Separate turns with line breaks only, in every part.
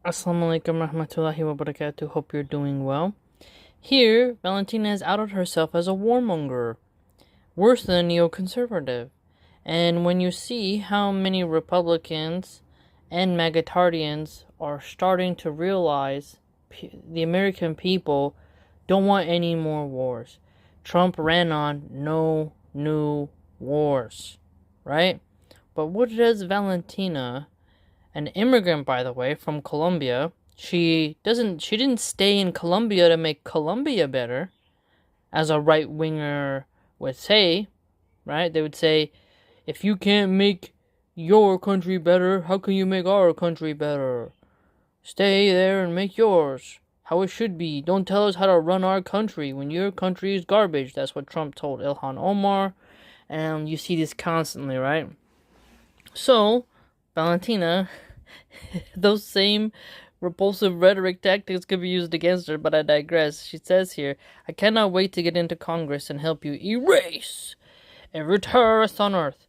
Assalamu alaikum rahmatullahi wa barakatuh. Hope you're doing well. Here, Valentina has outed herself as a warmonger, worse than a neoconservative. And when you see how many Republicans and Magatardians are starting to realize the American people don't want any more wars. Trump ran on no new wars, right? But what does Valentina, an immigrant, by the way, from Colombia, she didn't stay in Colombia to make Colombia better, as a right winger would say, right? They would say, if you can't make your country better, how can you make our country better? Stay there and make yours how it should be. Don't tell us how to run our country when your country is garbage. That's what Trump told Ilhan Omar, and you see this constantly, right? So, Valentina, those same repulsive rhetoric tactics could be used against her, but I digress. She says here, I cannot wait to get into Congress and help you erase every terrorist on Earth.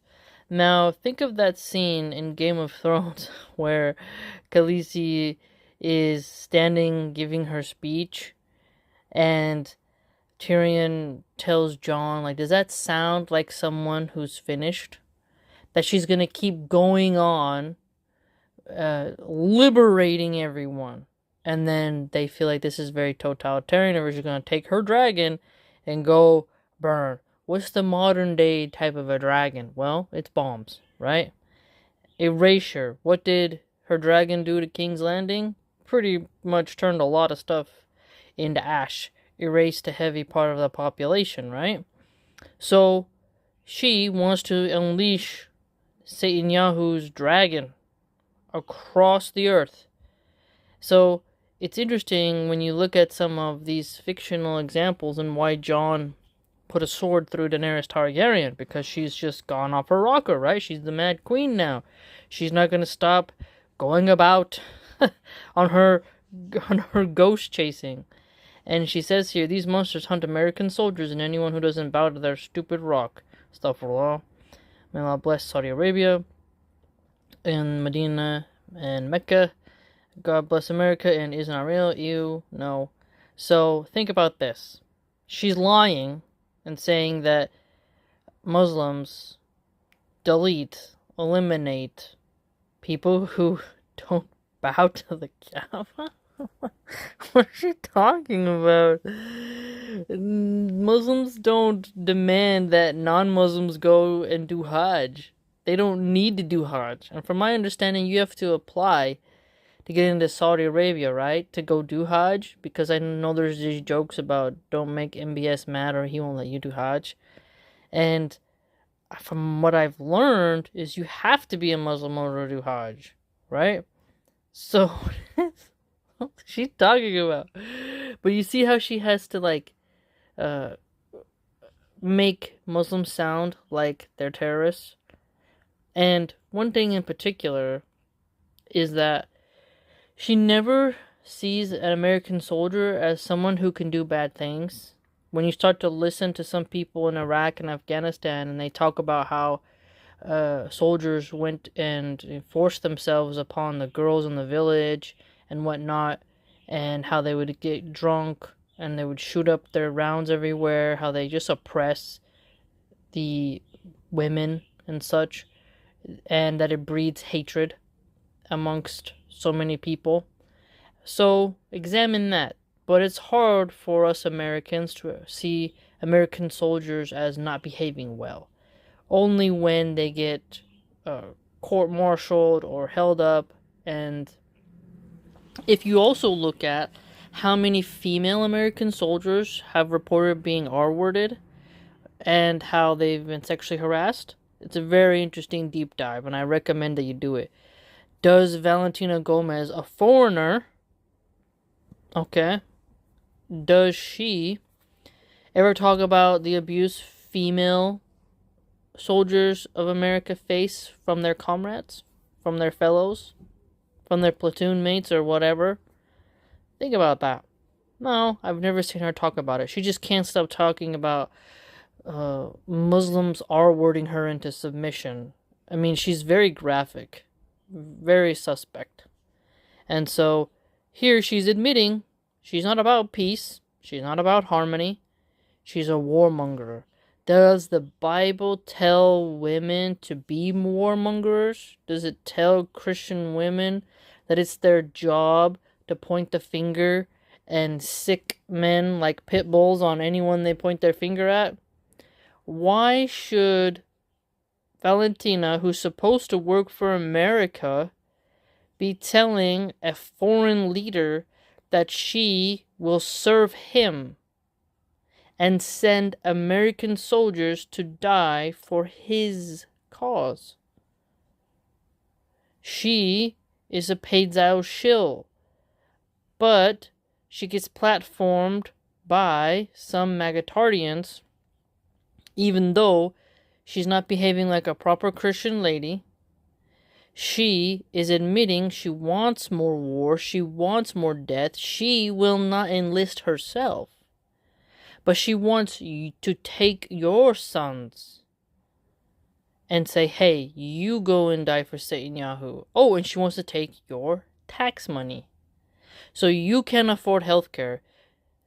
Now, think of that scene in Game of Thrones where Khaleesi is standing giving her speech, and Tyrion tells Jon, like, does that sound like someone who's finished? That she's gonna keep going on, liberating everyone. And then they feel like this is very totalitarian, or she's gonna take her dragon and go burn. What's the modern day type of a dragon? Well, it's bombs, right? Erasure. What did her dragon do to King's Landing? Pretty much turned a lot of stuff into ash. Erased a heavy part of the population, right? So, she wants to unleash Netanyahu's dragon across the earth. So, it's interesting when you look at some of these fictional examples and why Jon put a sword through Daenerys Targaryen, because she's just gone off her rocker, right? She's the Mad Queen now. She's not going to stop going about on her ghost chasing. And she says here, these monsters hunt American soldiers and anyone who doesn't bow to their stupid rock. Astaghfirullah. May Allah bless Saudi Arabia and Medina and Mecca. God bless America and Israel. You no. So think about this. She's lying and saying that Muslims eliminate people who don't bow to the Kaaba. What is she talking about? Muslims don't demand that non-Muslims go and do Hajj. They don't need to do Hajj. And from my understanding, you have to apply to get into Saudi Arabia, right? To go do Hajj. Because I know there's these jokes about don't make MBS mad or he won't let you do Hajj. And from what I've learned is you have to be a Muslim in order to do Hajj, right? So, what's she talking about? But you see how she has to, like, make Muslims sound like they're terrorists? And one thing in particular is that she never sees an American soldier as someone who can do bad things. When you start to listen to some people in Iraq and Afghanistan and they talk about how soldiers went and forced themselves upon the girls in the village and whatnot, and how they would get drunk and they would shoot up their rounds everywhere, how they just oppress the women and such, and that it breeds hatred amongst so many people. So examine that. But it's hard for us Americans to see American soldiers as not behaving well. Only when they get court-martialed or held up. And if you also look at how many female American soldiers have reported being R-worded and how they've been sexually harassed, it's a very interesting deep dive, and I recommend that you do it. Does Valentina Gomez, a foreigner, okay, does she ever talk about the abuse female soldiers of America face from their comrades, from their fellows, from their platoon mates or whatever? Think about that. No, I've never seen her talk about it. She just can't stop talking about Muslims R-wording her into submission. I mean, she's very graphic, very suspect. And so here she's admitting she's not about peace, she's not about harmony, she's a warmonger. Does the Bible tell women to be warmongers? Does it tell Christian women that it's their job to point the finger and sick men like pit bulls on anyone they point their finger at? Why should Valentina, who's supposed to work for America, be telling a foreign leader that she will serve him and send American soldiers to die for his cause? She is a paid Zao shill, but she gets platformed by some Magatardians, even though she's not behaving like a proper Christian lady. She is admitting she wants more war, she wants more death, she will not enlist herself. But she wants you to take your sons and say, hey, you go and die for Netanyahu. Oh, and she wants to take your tax money. So you can afford healthcare.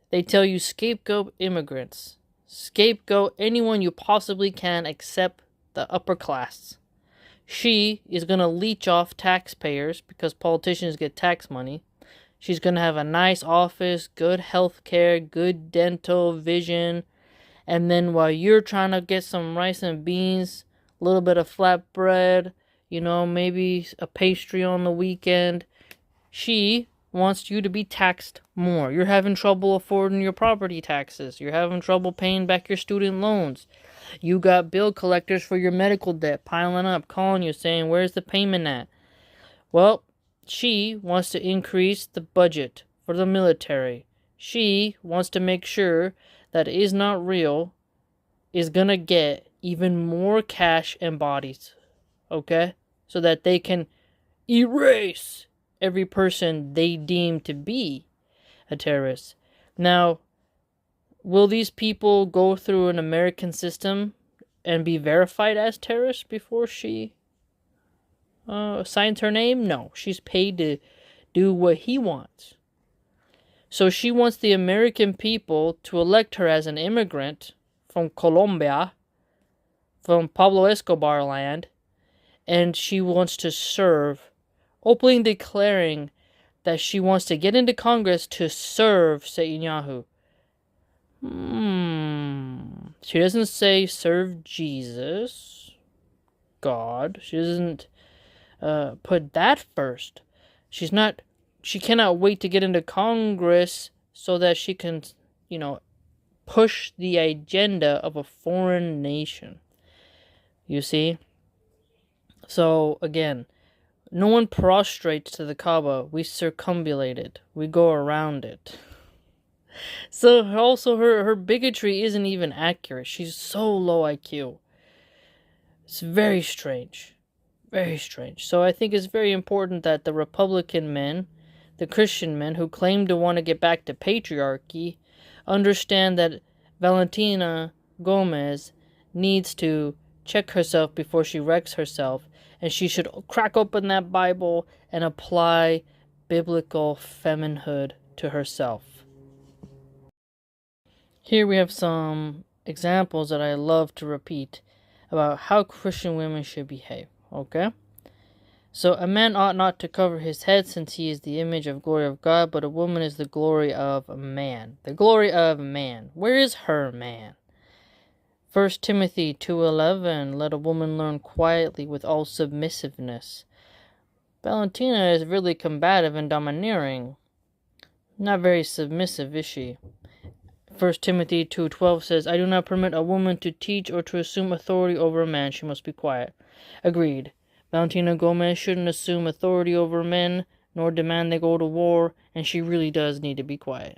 They tell you scapegoat immigrants. Scapegoat anyone you possibly can except the upper class. She is going to leech off taxpayers because politicians get tax money. She's going to have a nice office, good health care, good dental, vision. And then while you're trying to get some rice and beans, a little bit of flatbread, maybe a pastry on the weekend, she wants you to be taxed more. You're having trouble affording your property taxes. You're having trouble paying back your student loans. You got bill collectors for your medical debt piling up, calling you, saying, where's the payment at? Well, she wants to increase the budget for the military. She wants to make sure that Is Not Real is going to get even more cash and bodies, okay? So that they can erase every person they deem to be a terrorist. Now, will these people go through an American system and be verified as terrorists before she signs her name? No, she's paid to do what he wants. So she wants the American people to elect her as an immigrant from Colombia, from Pablo Escobar land, and she wants to serve, openly declaring that she wants to get into Congress to serve Netanyahu. She doesn't say serve Jesus, God. She doesn't put that first. She cannot wait to get into Congress so that she can, push the agenda of a foreign nation. You see? So, again, no one prostrates to the Kaaba. We circumambulate it. We go around it. So, also, her bigotry isn't even accurate. She's so low IQ. It's very strange. Very strange. So, I think it's very important that the Republican men, the Christian men who claim to want to get back to patriarchy, understand that Valentina Gomez needs to check herself before she wrecks herself, and she should crack open that Bible and apply biblical femininehood to herself. Here we have some examples that I love to repeat about how Christian women should behave, okay? So, a man ought not to cover his head, since he is the image of glory of God, but a woman is the glory of man. The glory of man. Where is her man? 1 Timothy 2:11, let a woman learn quietly with all submissiveness. Valentina is really combative and domineering. Not very submissive, is she? 1 Timothy 2:12 says, I do not permit a woman to teach or to assume authority over a man. She must be quiet. Agreed. Valentina Gomez shouldn't assume authority over men, nor demand they go to war, and she really does need to be quiet.